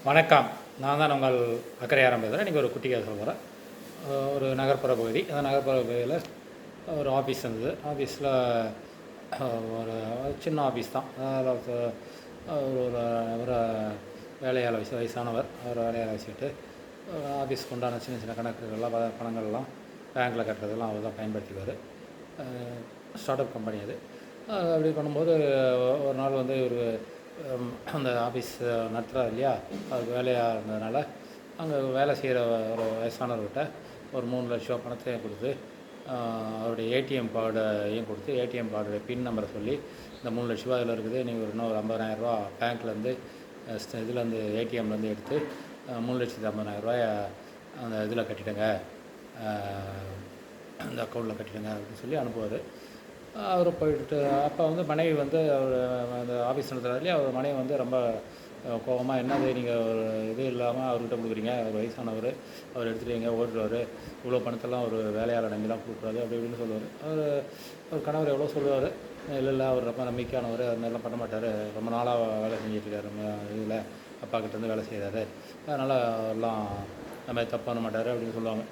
வணக்கம். நான் தான் உங்கள் அக்கறையாரம் பேசுகிறேன். இன்றைக்கி ஒரு குட்டி கதை சொல்ல போகிறேன். ஒரு நகர்ப்புற பகுதி. அந்த நகர்ப்புற பகுதியில் ஒரு ஆஃபீஸ் இருந்தது. ஆஃபீஸில் ஒரு சின்ன ஆஃபீஸ் தான். அதில் ஒரு ஒரு வேலையால் வயசானவர் அவர் வேலையால் வச்சுக்கிட்டு ஆஃபீஸ்க்கு உண்டான சின்ன சின்ன கணக்குகள்லாம் பணங்கள்லாம் பேங்க்கில் கட்டுறதெல்லாம் அவர் தான் பயன்படுத்திக்குவார். ஸ்டார்ட் அப் கம்பெனி அது. அப்படி பண்ணும்போது ஒரு நாள் வந்து ஒரு அந்த ஆஃபீஸ் நடத்துகிறார் இல்லையா, அதுக்கு வேலையாக இருந்ததுனால அங்கே வேலை செய்கிற ஒரு வயசானவர்கிட்ட ஒரு 3 லட்ச ரூபா பணத்தையும் கொடுத்து அவருடைய ஏடிஎம் கார்டையும் கொடுத்து ஏடிஎம் கார்டுடைய பின் நம்பரை சொல்லி இந்த 3 லட்ச ரூபா இதில் இருக்குது, நீங்கள் ஒரு இன்னும் ஒரு 50,000 பேங்க்லேருந்து இதுலேருந்து ஏடிஎம்லேருந்து எடுத்து 3,50,000 அந்த இதில் கட்டிடுங்க, அந்த அக்கௌண்ட்டில் கட்டிடுங்க அப்படின்னு சொல்லி அனுப்புவார். அவர் போயிட்டு அப்போ வந்து மனைவி வந்து அவர் அந்த ஆஃபீஸ் நடத்துகிறாருலேயே அவர் மனைவி வந்து ரொம்ப கோபமாக, என்னது நீங்கள் ஒரு இது இல்லாமல் அவர்கிட்ட கொடுக்குறீங்க, அவர் வயசானவர், அவர் எடுத்துகிட்டு எங்கே ஓடுறாரு, இவ்வளோ பணத்தெல்லாம் ஒரு வேலையாளர் நம்பிலாம் கொடுக்குறாரு அப்படி இப்படின்னு சொல்லுவார். அவர் கணவர் எவ்வளோ சொல்லுவார், இல்லை அவர் ரொம்ப நம்பிக்கையானவர், அது மாதிரிலாம் பண்ண மாட்டார், ரொம்ப நாளாக வேலை செஞ்சிட்ருக்காரு இதில், அப்பா கிட்டேருந்து வேலை செய்கிறாரு, அதனால் அவர்லாம் அந்த மாதிரி தப்பு பண்ண மாட்டார் அப்படின்னு சொல்லுவாங்க.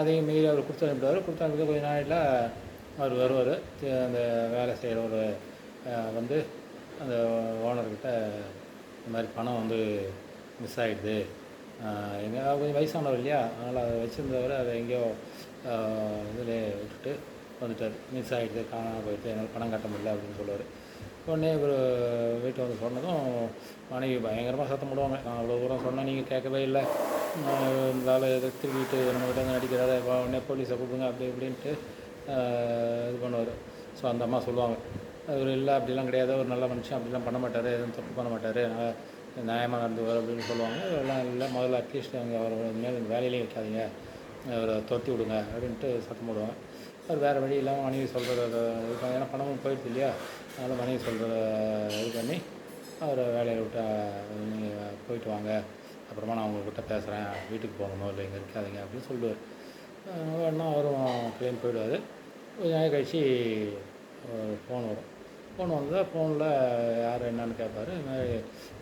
அதையும் மீறி அவர் கொடுத்து அனுப்பிடுவார். கொடுத்து அனுப்பி கொஞ்சம் நாளில் அவர் வருவார். அந்த வேலை செய்கிறவர் வந்து அந்த ஓனர்கிட்ட இந்த மாதிரி பணம் வந்து மிஸ் ஆகிடுது, எங்கே கொஞ்சம் வயசானவர் இல்லையா, அதனால் அதை வச்சுருந்தவர் அதை எங்கேயோ இதில் விட்டுட்டு வந்துட்டார், மிஸ் ஆகிடுது, காணாமல் போயிடுது, என்னால் பணம் கட்ட முடியல அப்படின்னு சொல்லுவார். உடனே இவர் வீட்டை வந்து சொன்னதும் மனைவி பயங்கரமாக சத்தம் போடுவாங்க, நான் அவ்வளோ தூரம் சொன்னேன் நீங்கள் கேட்கவே இல்லை, இருந்தாலும் இதை திருப்பிட்டு நம்மகிட்ட வந்து நடிக்கிறாரு, உடனே போலீஸை கூப்பிடுங்க அப்படி இப்படின்ட்டு இது பண்ணுவார். ஸோ அந்த அம்மா சொல்லுவாங்க, அவர் இல்லை அப்படிலாம் கிடையாது, ஒரு நல்ல மனுஷன், அப்படிலாம் பண்ண மாட்டார், எதுவும் தப்பு பண்ண மாட்டார், நியாயமாக நடந்துவார் அப்படின்னு சொல்லுவாங்க. அதெல்லாம் இல்லை, முதல்ல அட்லீஸ்ட் அவங்க அவர் மேலே வேலையிலையும் வைக்காதீங்க, அவரை துரத்தி விடுங்க அப்படின்ட்டு சத்தம் போடுவாங்க. அவர் வேறு வழி இல்லாமல் மனைவி சொல்கிறத இது பண்ணி, ஏன்னா பணமும் போயிடுது இல்லையா, அதனால் மனைவி சொல்கிறத இது பண்ணி அவரை வேலையை விட்டு நீங்கள் போயிட்டு வாங்க, அப்புறமா நான் உங்கள்கிட்ட பேசுகிறேன், வீட்டுக்கு போகணும், இல்லை இங்கே இருக்காதீங்க அப்படின்னு சொல்லுவார். வேணா அவரும் கிளம்பி போயிடுவார். கொஞ்ச நாள் கழிச்சு ஃபோன் வரும். ஃபோன் வந்தால் ஃபோனில் யார் என்னன்னு கேட்பார். இது மாதிரி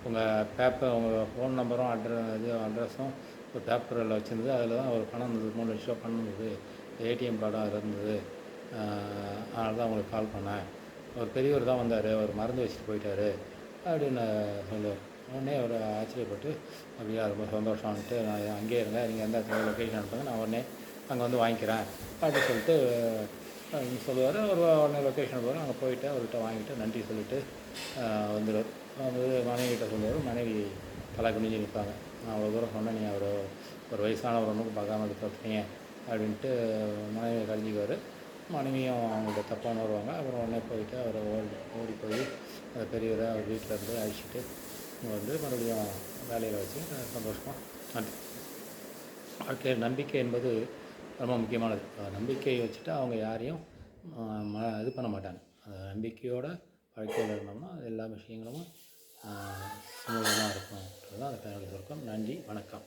உங்கள் ஃபோன் நம்பரும் அட்ரஸும் ஒரு பேப்பரில் வச்சுருந்தது, அதில் தான் ஒரு பணம் இருந்தது, 3 லட்ச ரூபா பணம் இருந்தது, ஏடிஎம் கார்டும் அதில் இருந்தது, அதனால தான் உங்களுக்கு கால் பண்ணேன், ஒரு பெரியவர் தான் வந்தார், அவர் மறந்து வச்சுட்டு போயிட்டார் அப்படின்னு சொல்லுவார். உடனே அவர் ஆச்சரியப்பட்டு, அப்படியா ரொம்ப சந்தோஷம்ன்ட்டு, நான் அங்கேயே இருங்க, நீங்கள் எந்த லொக்கேஷன் அனுப்புங்க, நான் உடனே அங்கே வந்து வாங்கிக்கிறேன் அப்படின்னு சொல்லிட்டு சொல்லுவார். அவர் உடனே லொக்கேஷன் போவார், அங்கே போயிட்டு அவர்கிட்ட வாங்கிட்டு நன்றி சொல்லிவிட்டு வந்துடுவார். வந்து மனைவிகிட்ட சொல்லுவார். மனைவி தலை குனிஞ்சு நிற்பாங்க, நான் அவ்வளோ தூரம் சொன்னேன், நீங்கள் ஒரு வயசானவர் ஒன்றுக்கும் பார்க்காம எடுத்துட்டீங்க அப்படின்ட்டு மனைவியை கழிஞ்சிக்குவார். மனைவியும் அவங்கள்ட்ட தப்பாக வருவாங்க. அப்புறம் உடனே போயிட்டு அவரை ஓடி போய் அந்த பெரியவரை அவர் வீட்டில் இருந்து அழிச்சிட்டு வந்து மறுபடியும் வேலையில் வச்சு சந்தோஷமாக நன்றி. வாழ்க்கையில் நம்பிக்கை என்பது ரொம்ப முக்கியமானது. நம்பிக்கையை வச்சுட்டு அவங்க யாரையும் இது பண்ண மாட்டாங்க. நம்பிக்கையோடு வாழ்க்கையில் இருந்தோம்னா எல்லா விஷயங்களும் சுமூகமாக இருக்கும். அதுதான் அந்த பயனுள்ள சுருக்கம். நன்றி, வணக்கம்.